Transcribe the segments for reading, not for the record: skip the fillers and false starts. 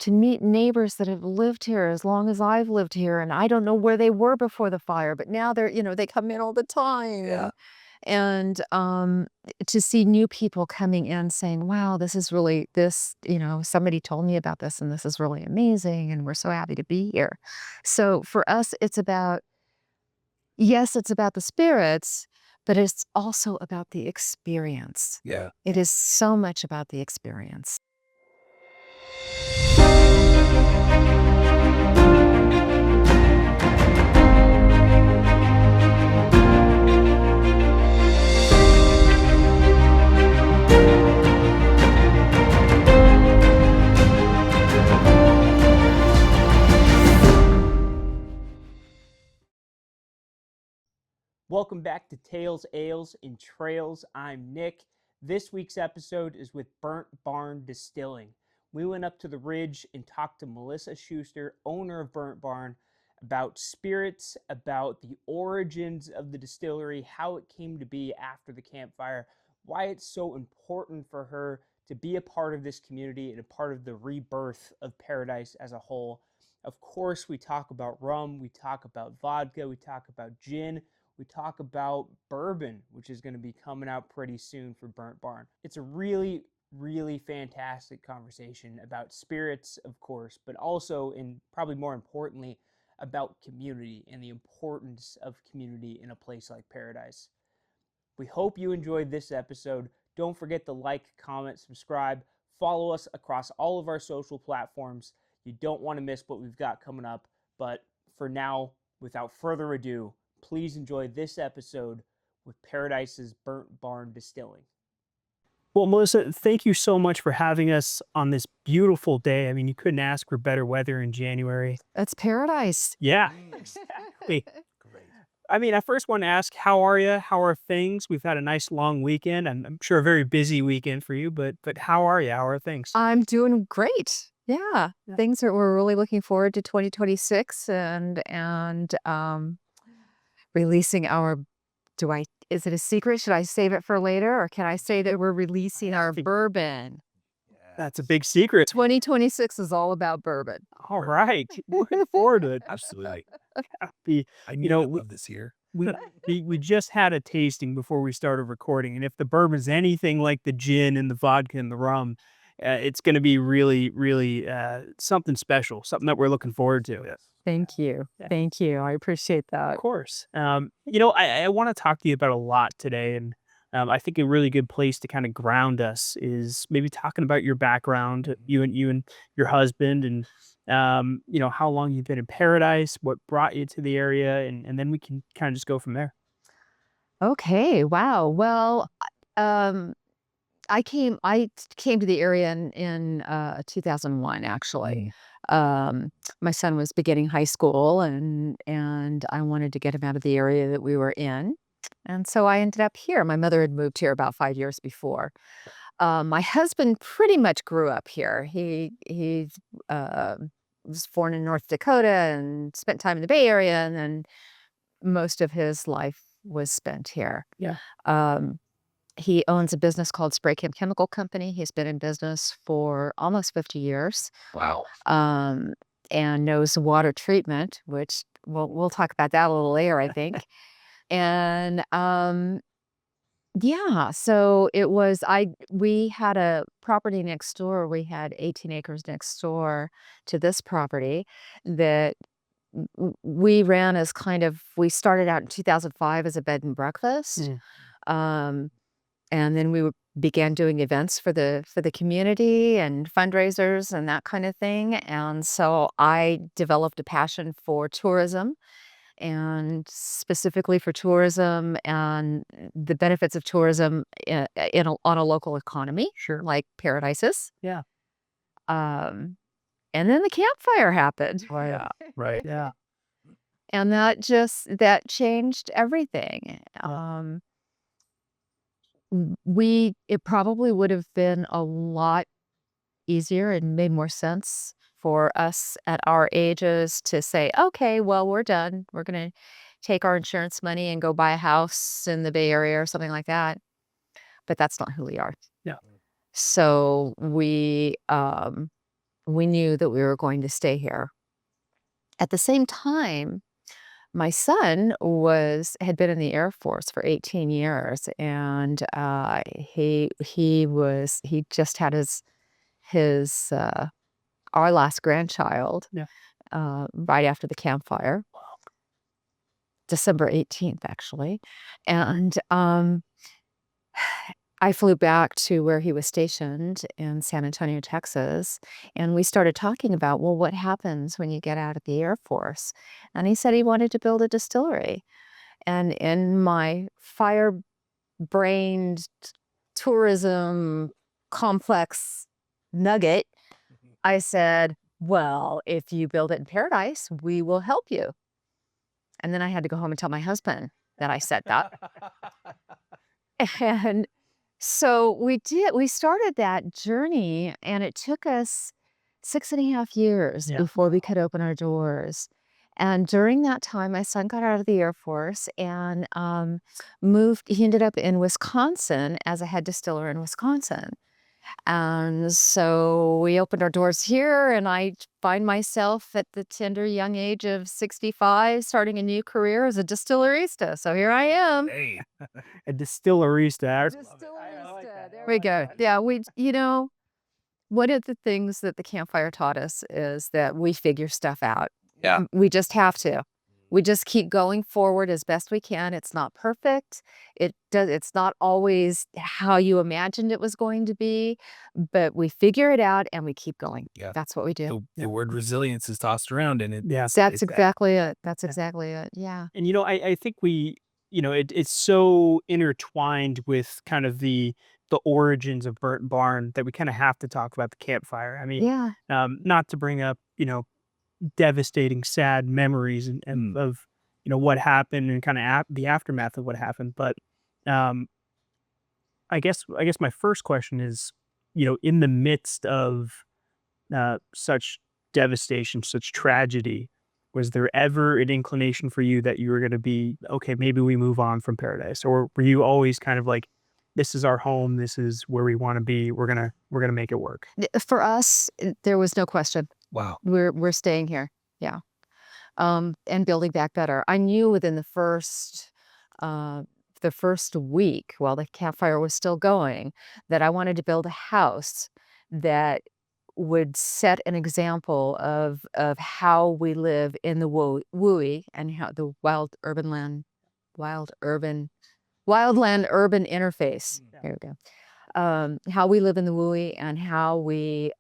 to meet neighbors that have lived here as long as I've lived here, and I don't know where they were before the fire, but now they're, they come in all the time. Yeah. And to see new people coming in saying, wow, this is really this, somebody told me about this and this is really amazing and we're so happy to be here. So for us, it's about, yes, it's about the spirits, but it's also about the experience. Yeah. It is so much about the experience. Welcome back to Tales, Ales, and Trails. I'm Nick. This week's episode is with Burnt Barn Distilling. We went up to the Ridge and talked to Melissa Schuster, owner of Burnt Barn, about spirits, about the origins of the distillery, how it came to be after the campfire, why it's so important for her to be a part of this community and a part of the rebirth of Paradise as a whole. Of course, we talk about rum, we talk about vodka, we talk about gin. We talk about bourbon, which is going to be coming out pretty soon for Burnt Barn. It's a really, really fantastic conversation about spirits, of course, but also, and probably more importantly, about community and the importance of community in a place like Paradise. We hope you enjoyed this episode. Don't forget to like, comment, subscribe, follow us across all of our social platforms. You don't want to miss what we've got coming up. But for now, without further ado, please enjoy this episode with Paradise's Burnt Barn Distilling. Well, Melissa, thank you so much for having us on this beautiful day. I mean, you couldn't ask for better weather in January. That's paradise. Yeah, exactly. Great. I mean, I first want to ask, how are you? How are things? We've had a nice long weekend, and I'm sure a very busy weekend for you, but how are you? How are things? I'm doing great. Yeah. We're really looking forward to 2026 and releasing our is it a secret? Should I save it for later or can I say that we're releasing our bourbon? That's a big secret. 2026 is all about bourbon. All right. Looking forward to it. Absolutely. I You know, love this year. we just had a tasting before we started recording, and if the bourbon's anything like the gin and the vodka and the rum, it's going to be really, really something special, something that we're looking forward to. Yes. Thank you. Yeah. Thank you. I appreciate that. Of course. I want to talk to you about a lot today, and I think a really good place to kind of ground us is maybe talking about your background, you and your husband, and how long you've been in Paradise, what brought you to the area, and then we can kind of just go from there. Okay. Wow. Well, um, I came to the area in 2001 actually. My son was beginning high school and I wanted to get him out of the area that we were in. And so I ended up here. My mother had moved here about 5 years before. My husband pretty much grew up here. He uh, was born in North Dakota and spent time in the Bay Area, and then most of his life was spent here. Yeah. Um, he owns a business called Spray Chem Chemical Company. He's been in business for almost 50 years, Wow. um, and knows water treatment, which we'll talk about that a little later, I think. And yeah, so we had a property next door. We had 18 acres next door to this property that we ran as we started out in 2005 as a bed and breakfast. Um, and then began doing events for the community and fundraisers and that kind of thing. And so I developed a passion for tourism and specifically for tourism and the benefits of tourism on a local economy, Sure. like Paradises. Yeah. Um, and then the campfire happened. Oh, yeah. Right. Yeah. And that changed everything. It probably would have been a lot easier and made more sense for us at our ages to say, okay, well, we're done. We're going to take our insurance money and go buy a house in the Bay Area or something like that. But that's not who we are. Yeah. So we we knew that we were going to stay here. At the same time, my son had been in the Air Force for 18 years, and he just had his our last grandchild Yeah. right after the campfire, December 18th, actually, and I flew back to where he was stationed in San Antonio, Texas, and we started talking about, well, what happens when you get out of the Air Force? And he said he wanted to build a distillery. And in my fire-brained tourism complex nugget, I said, well, if you build it in paradise, we will help you. And then I had to go home and tell my husband that I said that. And so we started that journey, and it took us 6.5 years Yeah. before we could open our doors. And during that time, my son got out of the Air Force and he ended up in Wisconsin as a head distiller in Wisconsin. And so we opened our doors here, and I find myself at the tender young age of 65 starting a new career as a distillerista. So here I am. Hey. A distillerista. Distillerista. There we go. Yeah, one of the things that the campfire taught us is that we figure stuff out. Yeah. We just have to. We just keep going forward as best we can. It's not perfect. It's not always how you imagined it was going to be, but we figure it out and we keep going. Yeah. That's what we do. The word resilience is tossed around, and Yes. That's exactly it. That's exactly it. Yeah. And I think it's so intertwined with kind of the origins of Burnt Barn that we kind of have to talk about the campfire. I mean, Yeah. not to bring up devastating, sad memories of what happened and kind of the aftermath of what happened. But I guess my first question is, in the midst of such devastation, such tragedy, was there ever an inclination for you that you were going to be okay? Maybe we move on from Paradise, or were you always kind of like, this is our home, this is where we want to be, we're gonna make it work? For us, there was no question. Wow. We're staying here. Yeah. And building back better. I knew within the first week while the campfire was still going that I wanted to build a house that would set an example of how we live in the wooey and how the wildland urban interface. Yeah. Here we go. How we live in the wooey and how we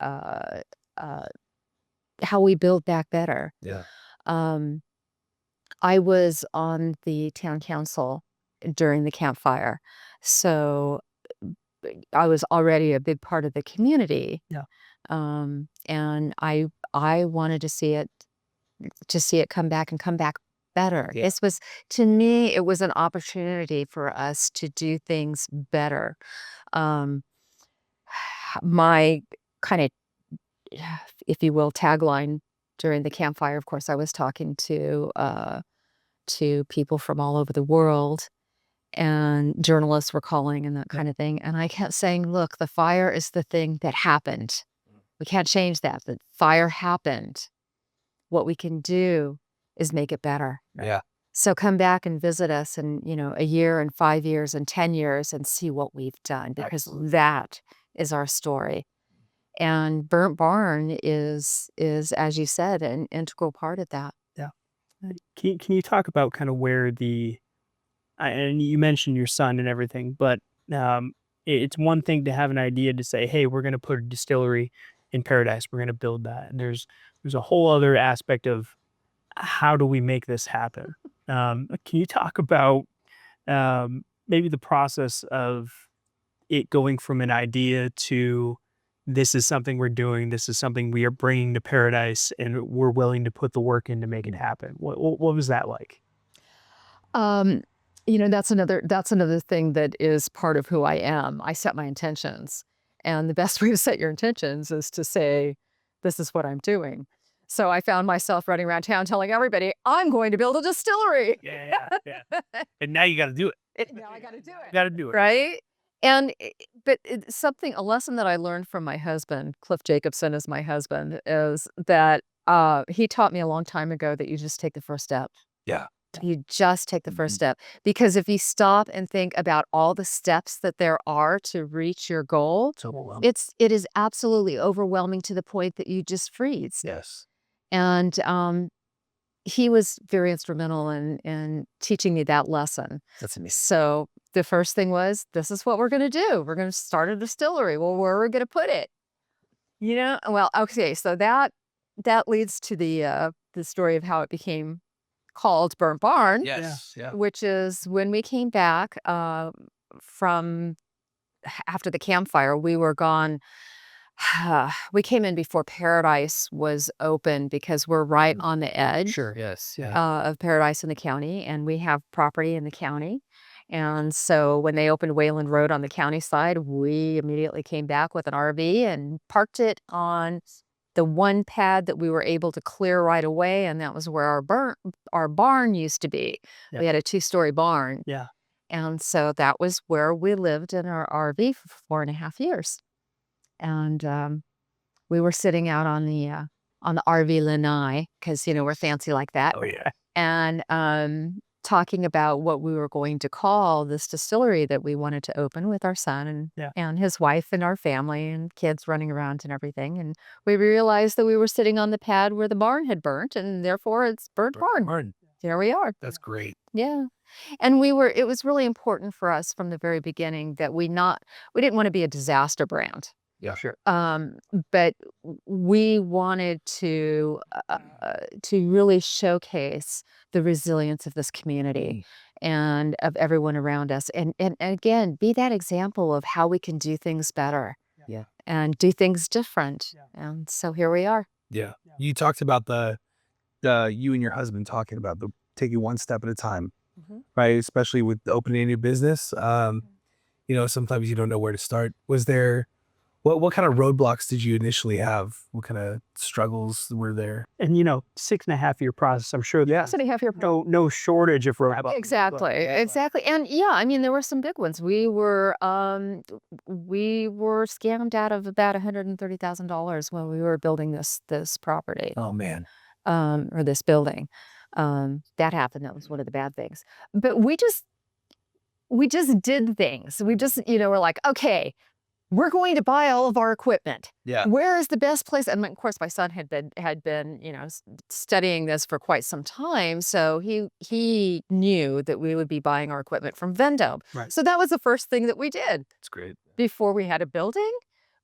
build back better. Yeah. I was on the town council during the campfire, so I was already a big part of the community. Yeah. And I wanted to see it come back and come back better. Yeah. To me, it was an opportunity for us to do things better. My kind of, if you will, tagline during the campfire, of course, I was talking to people from all over the world, and journalists were calling and that kind of thing. And I kept saying, look, the fire is the thing that happened. We can't change that. The fire happened. What we can do is make it better. Yeah. So come back and visit us in, a year and 5 years and 10 years and see what we've done, because that is our story. And Burnt Barn is, as you said, an integral part of that. Yeah. Can you talk about kind of where and you mentioned your son and everything, but it's one thing to have an idea to say, hey, we're going to put a distillery in Paradise. We're going to build that. And there's a whole other aspect of how do we make this happen? Can you talk about maybe the process of it going from an idea to this is something we're doing, this is something we are bringing to Paradise, and we're willing to put the work in to make it happen? What was that like? That's another thing that is part of who I am. I set my intentions. And the best way to set your intentions is to say, this is what I'm doing. So I found myself running around town telling everybody, I'm going to build a distillery. Yeah. And now you got to do it. Now I got to do it. Got to do it. Right? And but something, a lesson that I learned from my husband, Cliff Jacobson is my husband, is that he taught me a long time ago that you just take the first step. Yeah. You just take the first Mhm. step, because if you stop and think about all the steps that there are to reach your goal, It's overwhelming. it is absolutely overwhelming to the point that you just freeze. Yes. And he was very instrumental in teaching me that lesson. That's amazing. So the first thing was, this is what we're going to do. We're going to start a distillery. Well, where are we going to put it? Well, okay. So that leads to the story of how it became called Burnt Barn, Yes. Yeah. which is when we came back from after the campfire. We were gone. We came in before Paradise was open because we're right on the edge Sure. Yes. Yeah. of Paradise in the county, and we have property in the county. And so when they opened Wayland Road on the county side, we immediately came back with an RV and parked it on the one pad that we were able to clear right away, and that was where our barn used to be. Yeah. We had a 2-story barn. Yeah. And so that was where we lived in our RV for 4.5 years. And we were sitting out on the RV lanai, because we're fancy like that, Oh yeah. and talking about what we were going to call this distillery that we wanted to open with our son and Yeah. and his wife and our family and kids running around and everything. And we realized that we were sitting on the pad where the barn had burnt, and therefore it's Burnt Barn. Barn. Here we are. That's great. Yeah. And it was really important for us from the very beginning that we didn't want to be a disaster brand. Yeah. Sure. But we wanted to really showcase the resilience of this community and of everyone around us, and again, be that example of how we can do things better. Yeah. And do things different. Yeah. And so here we are. Yeah. You talked about the you and your husband talking about the taking one step at a time, right? Especially with opening a new business. Sometimes you don't know where to start. Was there what kind of roadblocks did you initially have? What kind of struggles were there? And 6.5-year process. I'm sure Yeah. So you have your no shortage of roadblocks. Exactly, exactly. And yeah, I mean, there were some big ones. We were scammed out of about $130,000 when we were building this property, Oh man. or this building. That happened. That was one of the bad things. But we just did things. We just, we're like, okay, we're going to buy all of our equipment. Yeah. Where is the best place? And of course, my son had been studying this for quite some time, so he knew that we would be buying our equipment from Vendome. Right. So that was the first thing that we did That's great. before we had a building,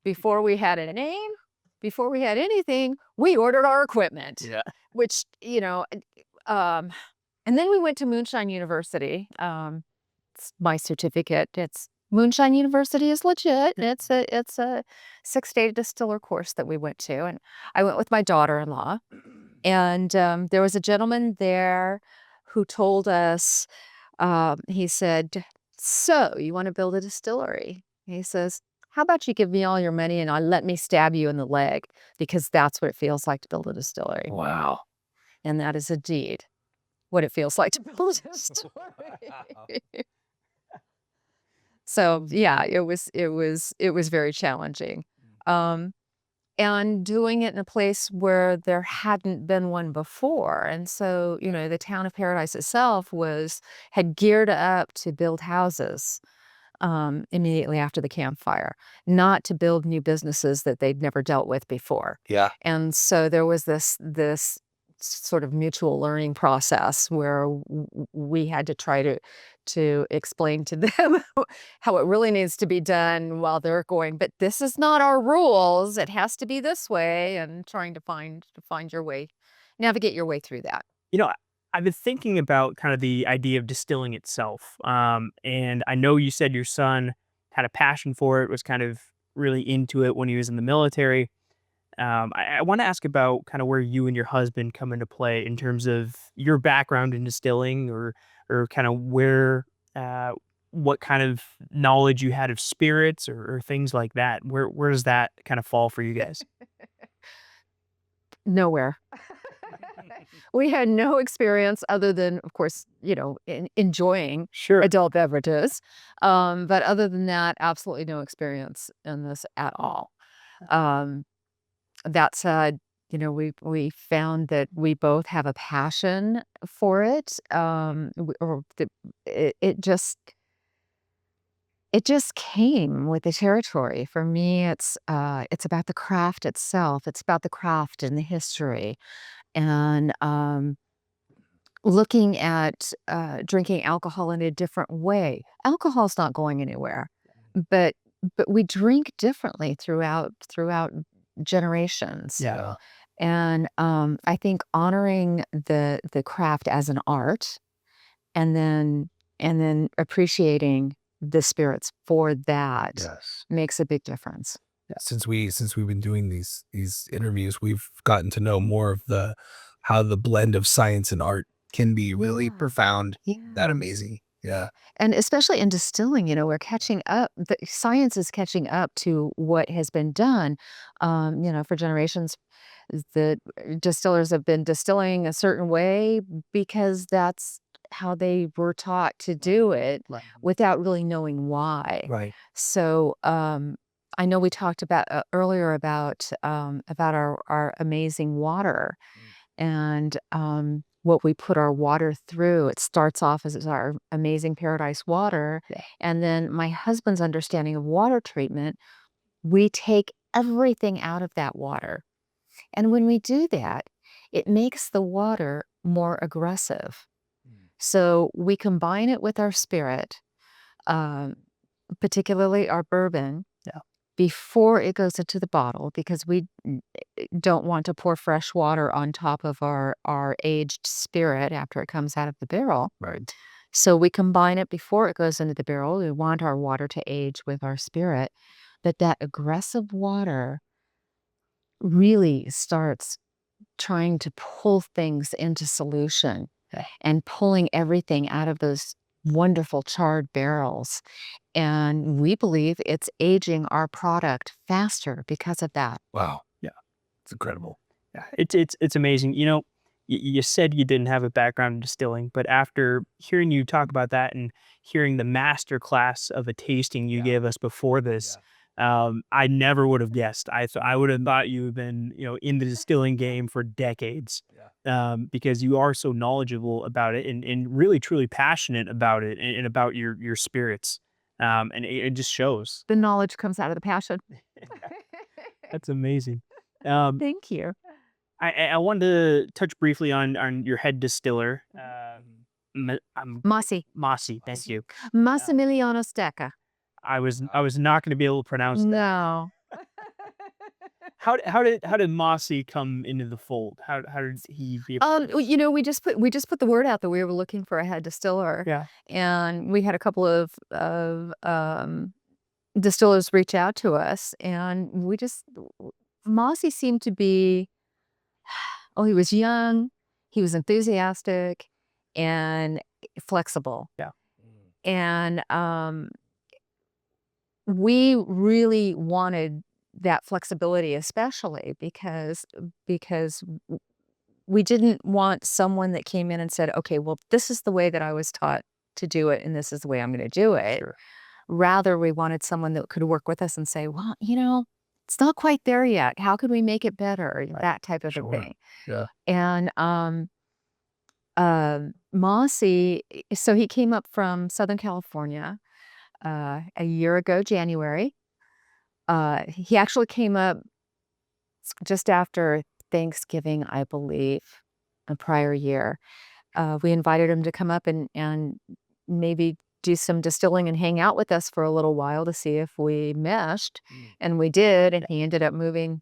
before we had a name, before we had anything. We ordered our equipment. Yeah. Which and then we went to Moonshine University. It's my certificate. It's Moonshine University is legit. It's a 6-day distiller course that we went to, and I went with my daughter-in-law. And there was a gentleman there who told us, he said, "So you want to build a distillery?" He says, "How about you give me all your money and let me stab you in the leg, because that's what it feels like to build a distillery." Wow. And that is indeed what it feels like to build a distillery. So yeah, it was very challenging. And doing it in a place where there hadn't been one before. And so, the town of Paradise itself had geared up to build houses immediately after the campfire, not to build new businesses that they'd never dealt with before. Yeah. And so there was this sort of mutual learning process where we had to try to explain to them how it really needs to be done, while they're going, "But this is not our rules. It has to be this way," and trying to find your way, navigate your way through that. I've been thinking about kind of the idea of distilling itself. And I know you said your son had a passion for it, was kind of really into it when he was in the military. I want to ask about kind of where you and your husband come into play in terms of your background in distilling, or kind of what kind of knowledge you had of spirits, or things like that. Where does that kind of fall for you guys? Nowhere. We had no experience other than, of course, enjoying Sure. adult beverages. But other than that, absolutely no experience in this at all. Um, that said, we found that we both have a passion for it. It just came with the territory. For me, it's about the craft itself. It's about the craft and the history, and looking at drinking alcohol in a different way. Alcohol's not going anywhere, but we drink differently throughout generations. Yeah. And I think honoring the craft as an art, and then appreciating the spirits for that Yes. makes a big difference. Since we've been doing these interviews, we've gotten to know more of how the blend of science and art can be really Yeah. profound, that Yeah. amazing. Yeah. And especially in distilling, we're catching up. The science is catching up to what has been done, for generations. The distillers have been distilling a certain way because that's how they were taught to do it Right. without really knowing why. Right. So, I know we talked about earlier about our amazing water and what we put our water through. It starts off as our amazing paradise water. Yeah. And then my husband's understanding of water treatment, we take everything out of that water. And when we do that, it makes the water more aggressive. So we combine it with our spirit, um, particularly our bourbon, Yeah. before it goes into the bottle, because we don't want to pour fresh water on top of our aged spirit after it comes out of the barrel. Right. So we combine it before it goes into the barrel. We want our water to age with our spirit, but that aggressive water really starts trying to pull things into solution Yeah. and pulling everything out of those wonderful charred barrels. And we believe it's aging our product faster because of that. Wow. Yeah. It's incredible. Yeah, it's amazing. You said you didn't have a background in distilling, but after hearing you talk about that and hearing the master class of a tasting you gave us before this, I never would have guessed. I would have thought you had been in the distilling game for decades, because you are so knowledgeable about it and really truly passionate about it and about your spirits, and it just shows. The knowledge comes out of the passion. That's amazing. Um, Thank you. I wanted to touch briefly on your head distiller, Mossy. Mossy. Thank you. Massimiliano Stecca. I was not going to be able to pronounce that. No. How did Mossy come into the fold? How did he be? We just put the word out that we were looking for a head distiller. Yeah. And we had a couple of distillers reach out to us, and Mossy seemed to be, he was young, he was enthusiastic, and flexible. Yeah. And we really wanted that flexibility, especially because we didn't want someone that came in and said, okay, well, this is the way that I was taught to do it, and this is the way I'm going to do it. Sure. Rather, we wanted someone that could work with us and say, well, it's not quite there yet. How could we make it better? Right. That type of a Sure. thing. Yeah. And Mossy, so he came up from Southern California a year ago, January. He actually came up just after Thanksgiving, I believe, a prior year. We invited him to come up and maybe do some distilling and hang out with us for a little while to see if we meshed. And we did, and he ended up moving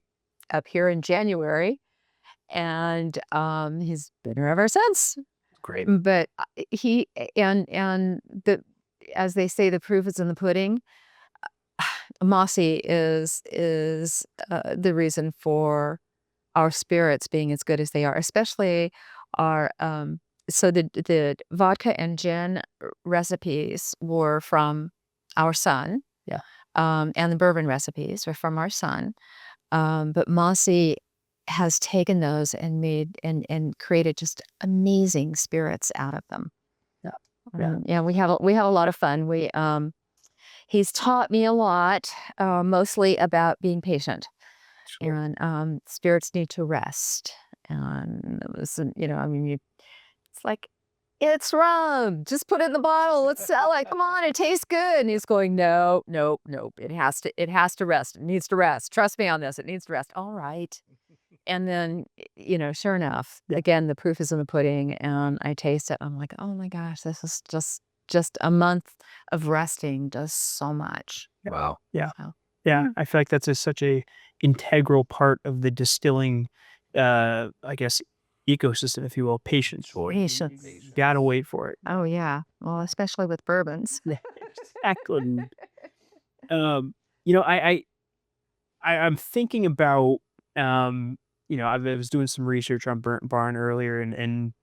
up here in January. And he's been here ever since. Great. But he and the as they say, the proof is in the pudding. Mossy is the reason for our spirits being as good as they are, especially our so the vodka and gin recipes were from our son. Yeah. And the bourbon recipes were from our son. But Mossy has taken those and made and created just amazing spirits out of them. Yeah. Yeah. Yeah, we have a lot of fun. He's taught me a lot, mostly about being patient. Sure. And spirits need to rest. And it was, I mean, it's like, it's rum. Just put it in the bottle. Let's sell it. Come on, it tastes good. And he's going, no, nope, nope. It has to rest. It needs to rest. Trust me on this. It needs to rest. All right. And then, sure enough, again, the proof is in the pudding. And I taste it. I'm like, oh my gosh, this is just a month of resting does so much. Wow. Yeah. Wow. Yeah. I feel like that's such a integral part of the distilling, I guess, ecosystem, if you will. Patience. Patience. You gotta wait for it. Oh yeah. Well, especially with bourbons. Exactly. I'm thinking about, I was doing some research on Burnt Barn earlier, and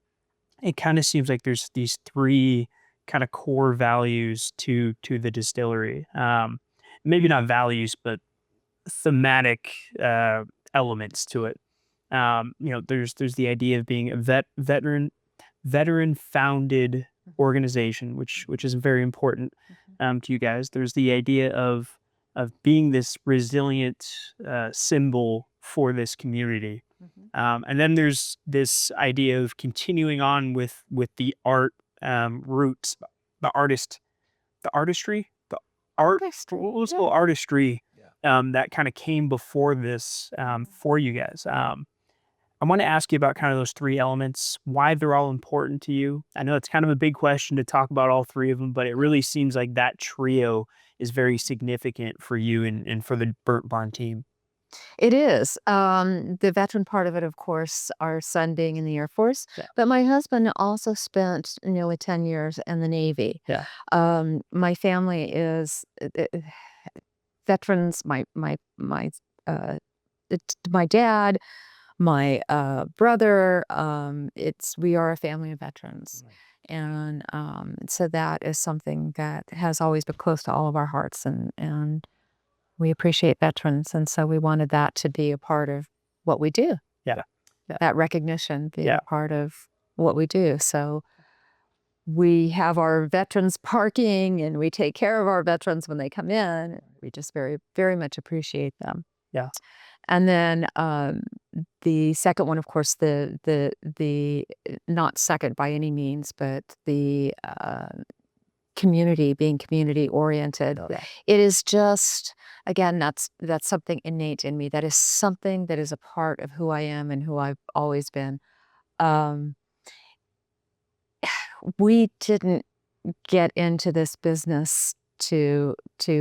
it kind of seems like there's these three kind of core values to the distillery. Maybe not values, but thematic elements to it. There's the idea of being a veteran founded organization, which is very important to you guys. There's the idea of being this resilient symbol for this community. And then there's this idea of continuing on with the art roots, the artistry, the art, Artistry, also yeah. artistry that kind of came before this for you guys. I want to ask you about kind of those three elements, why they're all important to you. I know it's kind of a big question to talk about all three of them, but it really seems like that trio is very significant for you and for the Burnt Barn team. It is. The veteran part of it, of course, our son being in the Air Force, Yeah. but my husband also spent nearly 10 years in the Navy. Yeah. My family is veterans. My dad, my brother. We are a family of veterans. And so that is something that has always been close to all of our hearts, and we appreciate veterans, and so we wanted that to be a part of what we do. Yeah. That recognition be Yeah. a part of what we do. So we have our veterans parking, and we take care of our veterans when they come in. We just very, very much appreciate them. Yeah. And then the second one, of course, the not second by any means, but the community, being community oriented. Yeah. It is just, again, that's something innate in me. That is something that is a part of who I am and who I've always been. We didn't get into this business to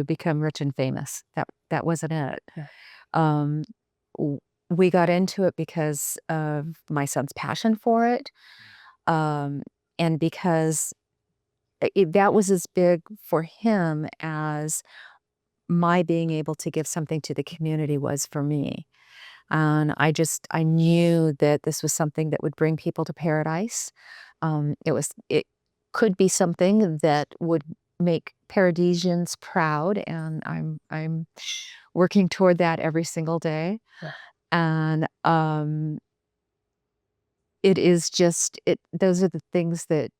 become rich and famous. That wasn't it. Yeah. We got into it because of my son's passion for it, and because that was as big for him as my being able to give something to the community was for me. And I knew that this was something that would bring people to paradise. It could be something that would make Paradisians proud, and I'm working toward that every single day. Yeah. And it is just those are the things that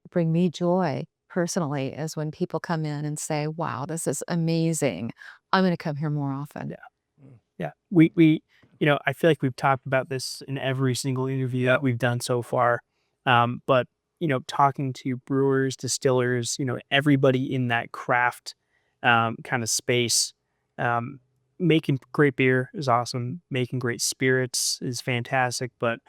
bring me joy personally, is when people come in and say, wow, this is amazing. I'm going to come here more often. Yeah. We I feel like we've talked about this in every single interview that we've done so far. But talking to brewers, distillers, everybody in that craft kind of space, making great beer is awesome. Making great spirits is fantastic. But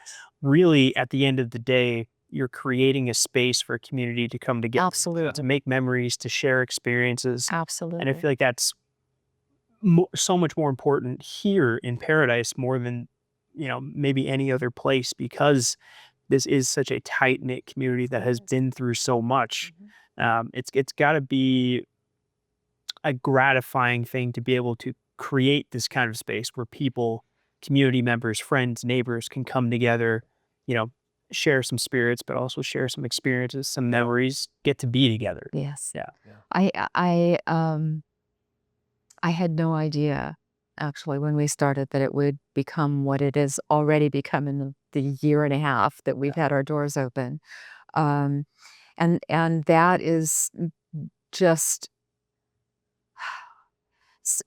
really, at the end of the day, you're creating a space for a community to come together, Absolutely. to make memories, to share experiences. Absolutely. And I feel like that's so much more important here in Paradise, more than maybe any other place, because this is such a tight knit community that has been through so much. It's got to be a gratifying thing to be able to create this kind of space where people, community members, friends, neighbors can come together, share some spirits, but also share some experiences, some memories, get to be together. Yes. Yeah. I had no idea actually, when we started, that it would become what it is already become in the year and a half that we've had our doors open. Um, and that is just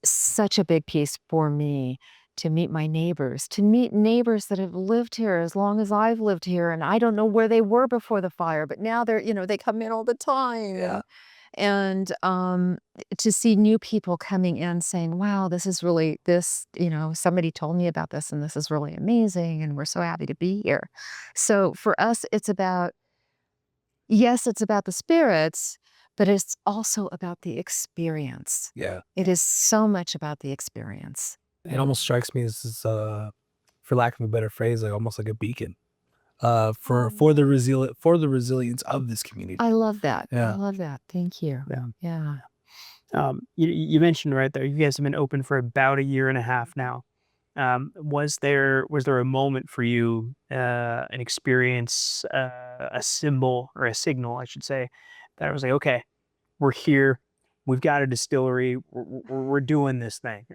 such a big piece for me, to meet my neighbors, to meet neighbors that have lived here as long as I've lived here, and I don't know where they were before the fire, but now they're, they come in all the time. Yeah. And to see new people coming in saying, wow, this is really this, somebody told me about this and this is really amazing and we're so happy to be here. So for us, yes, it's about the spirits, but it's also about the experience. Yeah. It is so much about the experience. It almost strikes me as, for lack of a better phrase, like almost like a beacon. For the resilience of this community. I love that. I Yeah. love that. Thank you. Yeah. Yeah. You mentioned right there, you guys have been open for about a year and a half now. Was there a moment for you, an experience, a symbol or a signal, I should say, that I was like, okay, we're here, we've got a distillery, we're doing this thing.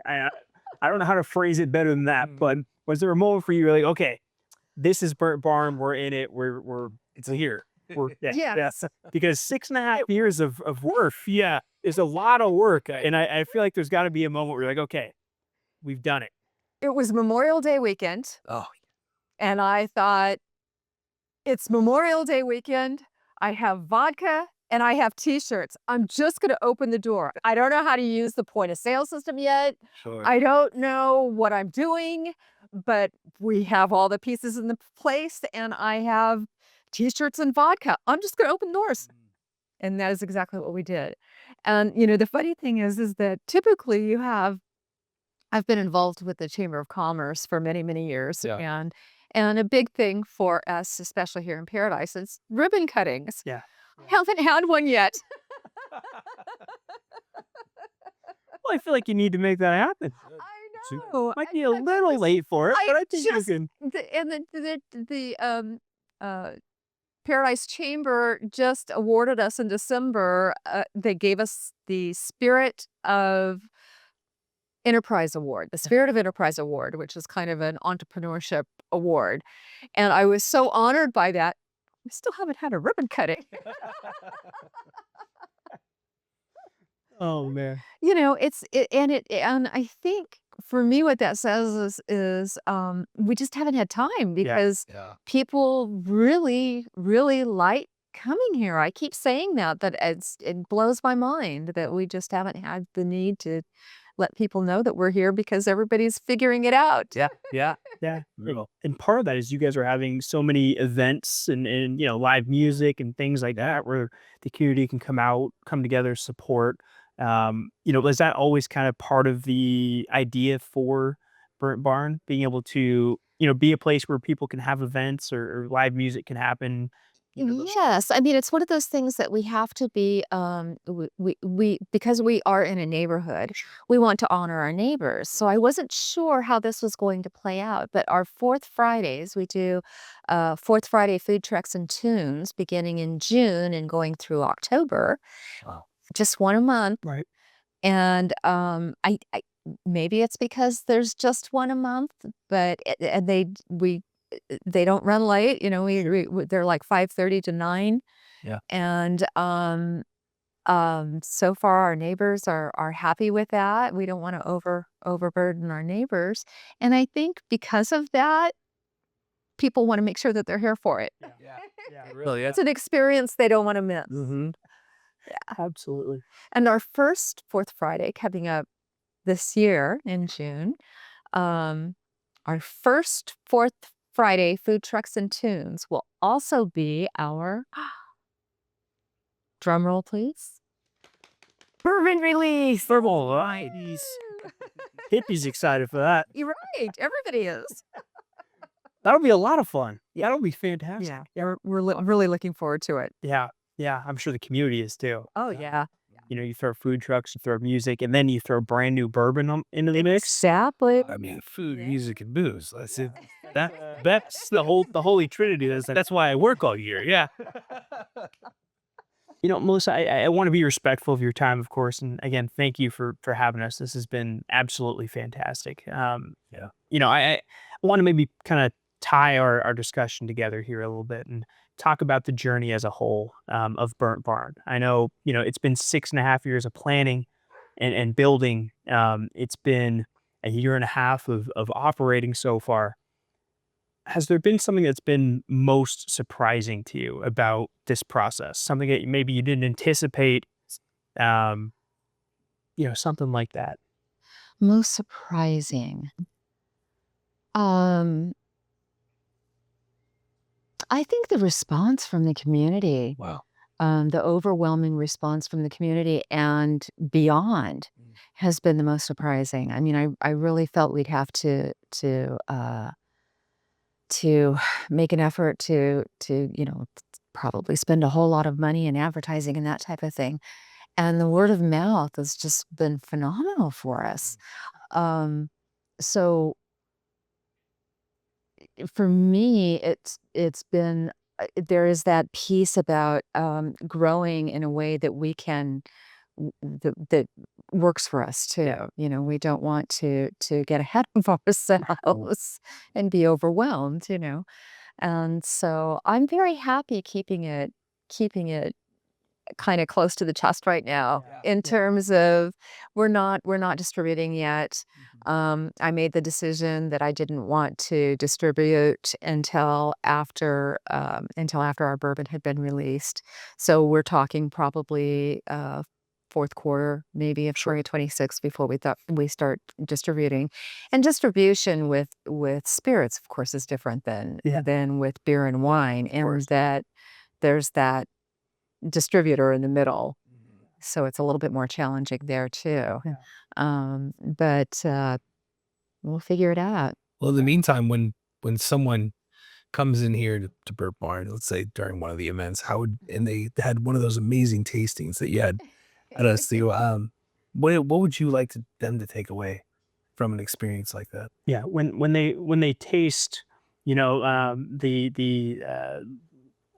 I don't know how to phrase it better than that, but was there a moment for you, like, okay, this is Burnt Barn, we're in it, It's here. Yes. because 6.5 years of work, is a lot of work, and I feel like there's got to be a moment where you're like, okay, we've done it. It was Memorial Day weekend, Oh, and I thought, it's Memorial Day weekend. I have vodka and I have T-shirts. I'm just going to open the door. I don't know how to use the point of sale system yet. sure. I don't know what I'm doing, but we have all the pieces in the place and I have T-shirts and vodka. I'm just going to open doors. And that is exactly what we did. And, the funny thing is that typically I've been involved with the Chamber of Commerce for many, many years. Yeah. And a big thing for us, especially here in Paradise, is ribbon cuttings. Yeah. Haven't had one yet. Well, I feel like you need to make that happen. I know. Might be a little late for it, but I think you just can. the Paradise Chamber just awarded us in December. They gave us the Spirit of Enterprise Award, the Spirit of Enterprise Award, which is kind of an entrepreneurship award. And I was so honored by that. We still haven't had a ribbon cutting. Oh man. And I think for me what that says is we just haven't had time because Yeah. people really, really like coming here. I keep saying that it blows my mind that we just haven't had the need to let people know that we're here because everybody's figuring it out. Yeah. Real. And part of that is you guys are having so many events and live music and things like that where the community can come together, support. Was that always kind of part of the idea for Burnt Barn, being able to, be a place where people can have events or live music can happen? Yes, I mean, it's one of those things that we have to be, we because we are in a neighborhood, we want to honor our neighbors. So I wasn't sure how this was going to play out, but our fourth Fridays, we do fourth Friday food trucks and tunes beginning in June and going through October, Wow. just one a month. Right. And I maybe it's because there's just one a month, but and they don't run late, they're like 5:30 to 9. Yeah. And so far our neighbors are happy with that. We don't want to overburden our neighbors. And I think because of that, people want to make sure that they're here for it. Yeah. Really. It's an experience they don't want to miss. Mm-hmm. Absolutely. And our first Fourth Friday coming up this year in June, our first Fourth Friday food trucks and tunes will also be our drum roll, please. Bourbon release. Verbal varieties. Hippie's excited for that. You're right. Everybody is. That'll be a lot of fun. That'll be fantastic. Yeah. We're really looking forward to it. Yeah. I'm sure the community is too. Oh yeah. You throw food trucks, you throw music, and then you throw brand new bourbon into the mix. Exactly. I mean, food, music, and booze. That's it. That's the holy trinity. That's why I work all year. Yeah. Melissa, I want to be respectful of your time, of course, and again, thank you for having us. This has been absolutely fantastic. Yeah. I want to maybe kind of tie our discussion together here a little bit and talk about the journey as a whole of Burnt Barn. I know, it's been 6.5 years of planning and building. It's been a year and a half of operating so far. Has there been something that's been most surprising to you about this process? Something that maybe you didn't anticipate, um, something like that? Most surprising. Um, I think the response from the community, Wow. the overwhelming response from the community and beyond has been the most surprising. I mean, I really felt we'd have to make an effort to, probably spend a whole lot of money in advertising and that type of thing. And the word of mouth has just been phenomenal for us. Um, so for me, it's been there is that piece about growing in a way that we can that works for us too. We don't want to get ahead of ourselves and be overwhelmed. And so I'm very happy keeping it kind of close to the chest right now in terms of we're not distributing yet. I made the decision that I didn't want to distribute until after our bourbon had been released. So we're talking probably fourth quarter maybe of 2026 before we thought we start distributing. And distribution with spirits, of course, is different than Yeah. than with beer and wine, and that there's that distributor in the middle. So it's a little bit more challenging there too. Yeah. But we'll figure it out. Well, in the meantime, when someone comes in here to Burp Barn, let's say during one of the events, and they had one of those amazing tastings that you had at us do, what would you like them to take away from an experience like that? Yeah, when they taste,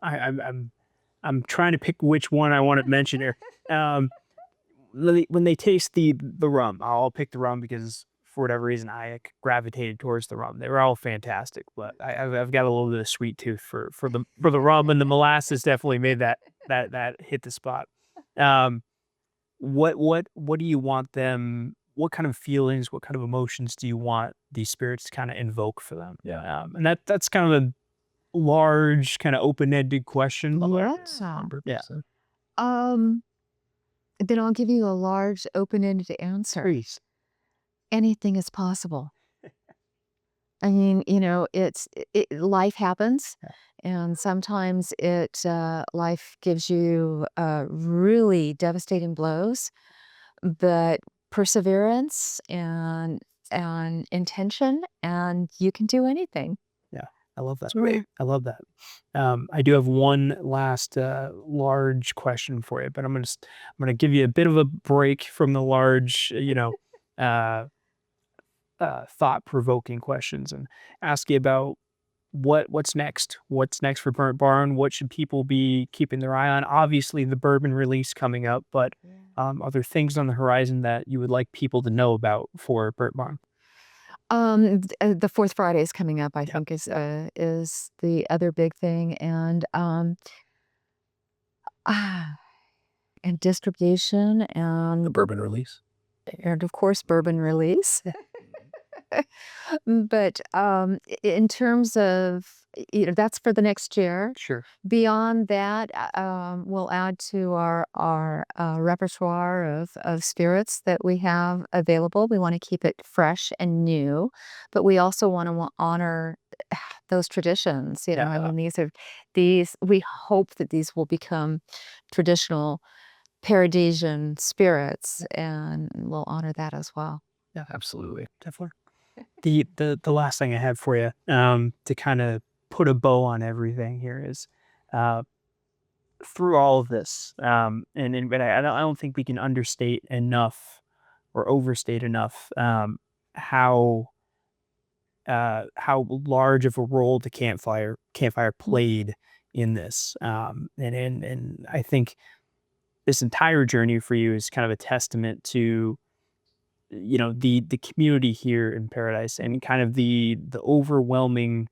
I'm trying to pick which one I want to mention here. Um, when they taste the rum, I'll pick the rum because for whatever reason I gravitated towards the rum. They were all fantastic, but I've got a little bit of sweet tooth for the rum, and the molasses definitely made that hit the spot. Um, what do you want them? What kind of feelings, what kind of emotions do you want these spirits to kind of invoke for them? Yeah. And that's kind of a large, kind of open-ended question. Yeah. 100%. Um, then I'll give you a large, open-ended answer. Please. Anything is possible. I mean, life happens, and sometimes life gives you really devastating blows, but perseverance and intention, and you can do anything. Yeah, I love that. Right. I love that. I do have one last large question for you, but I'm gonna give you a bit of a break from the large, uh, thought-provoking questions and ask you about what's next. What's next for Burnt Barn? What should people be keeping their eye on? Obviously, the bourbon release coming up, but are there things on the horizon that you would like people to know about for Burnt Barn? The fourth Friday is coming up, I Yep. think is the other big thing, ah, and distribution The bourbon release. and of course bourbon release. But in terms of that's for the next year. Sure. Beyond that, we'll add to our repertoire of spirits that we have available. We want to keep it fresh and new, but we also want to honor those traditions. Yeah. I mean, these. We hope that these will become traditional Paradisian spirits, and we'll honor that as well. Yeah, Absolutely. definitely. The last thing I have for you, to kind of put a bow on everything here is, uh, through all of this, but I don't think we can understate enough or overstate enough, how large of a role the campfire played in this, and I think this entire journey for you is kind of a testament to, the community here in Paradise, and kind of the overwhelming,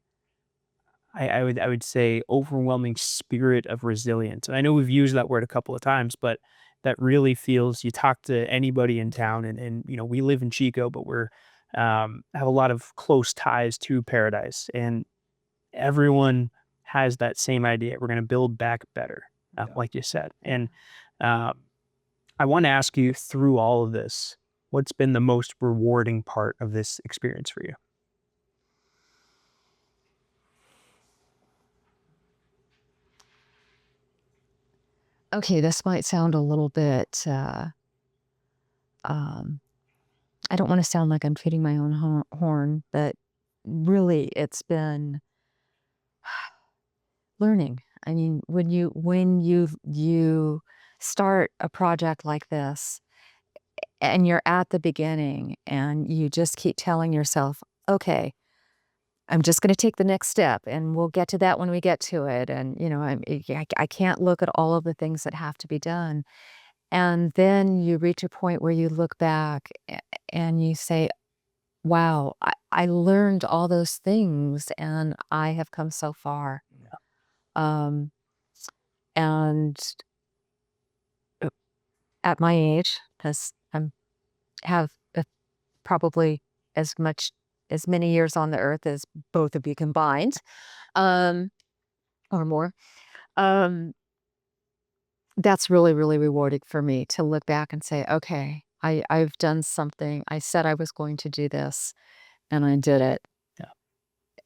I would say, overwhelming spirit of resilience. And I know we've used that word a couple of times, but that really feels, you talk to anybody in town, and we live in Chico, but we're have a lot of close ties to Paradise, and everyone has that same idea. We're going to build back better, like you said. And I want to ask you, through all of this, what's been the most rewarding part of this experience for you? Okay, this might sound a little bit, I don't want to sound like I'm tooting my own horn, but really it's been learning. I mean, when you start a project like this and you're at the beginning and you just keep telling yourself, okay, I'm just going to take the next step and we'll get to that when we get to it. And, I can't look at all of the things that have to be done. And then you reach a point where you look back and you say, wow, I learned all those things and I have come so far. Um, and uh, at my age, because have probably as many years on the earth as both of you combined, um, or more. Um, that's really, really rewarding for me to look back and say, okay, I've done something. I said I was going to do this, and I did it. Yeah.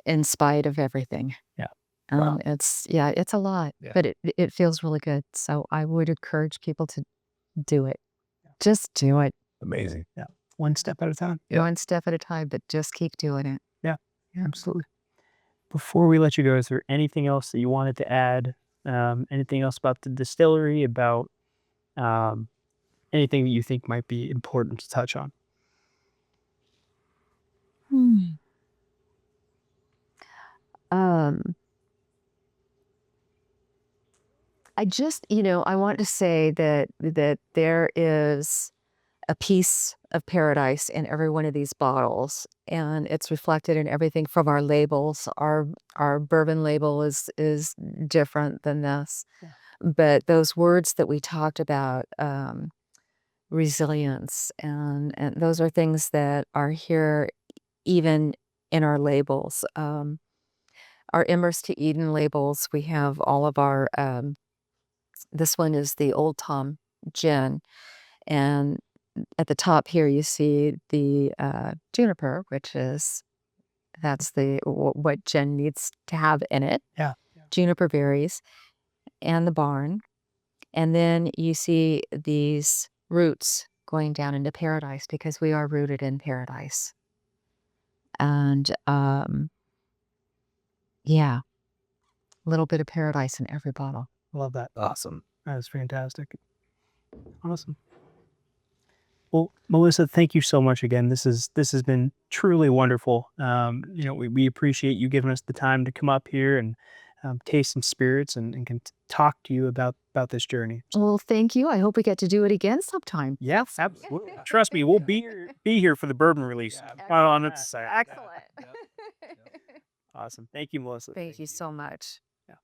In spite of everything. Yeah. Wow. It's a lot, Yeah. but it feels really good. So I would encourage people to do it. Just do it. Amazing. Yeah. One step at a time. Yeah. One step at a time, but just keep doing it. Yeah. Yeah. Absolutely. Before we let you go, is there anything else that you wanted to add? Anything else about the distillery, about anything that you think might be important to touch on? Hmm. Um, I want to say that there is a piece of paradise in every one of these bottles, and it's reflected in everything from our labels. Our bourbon label is different than this, Yeah. but those words that we talked about, resilience, and those are things that are here even in our labels. Our Embers to Eden labels, we have all of our. This one is the Old Tom gin, and at the top here you see the juniper, that's what gin needs to have in it. Yeah. Juniper berries and the barn, and then you see these roots going down into paradise because we are rooted in paradise. And yeah, a little bit of paradise in every bottle. Love that. Awesome. That is fantastic. Awesome. Well, Melissa, thank you so much again. This has been truly wonderful. We appreciate you giving us the time to come up here and taste some spirits, and can talk to you about this journey. Well, thank you. I hope we get to do it again sometime. Yes, absolutely. Trust me, we'll be here for the bourbon release. Yeah, Excellent. Excellent. Awesome. Thank you, Melissa. Thank you so much.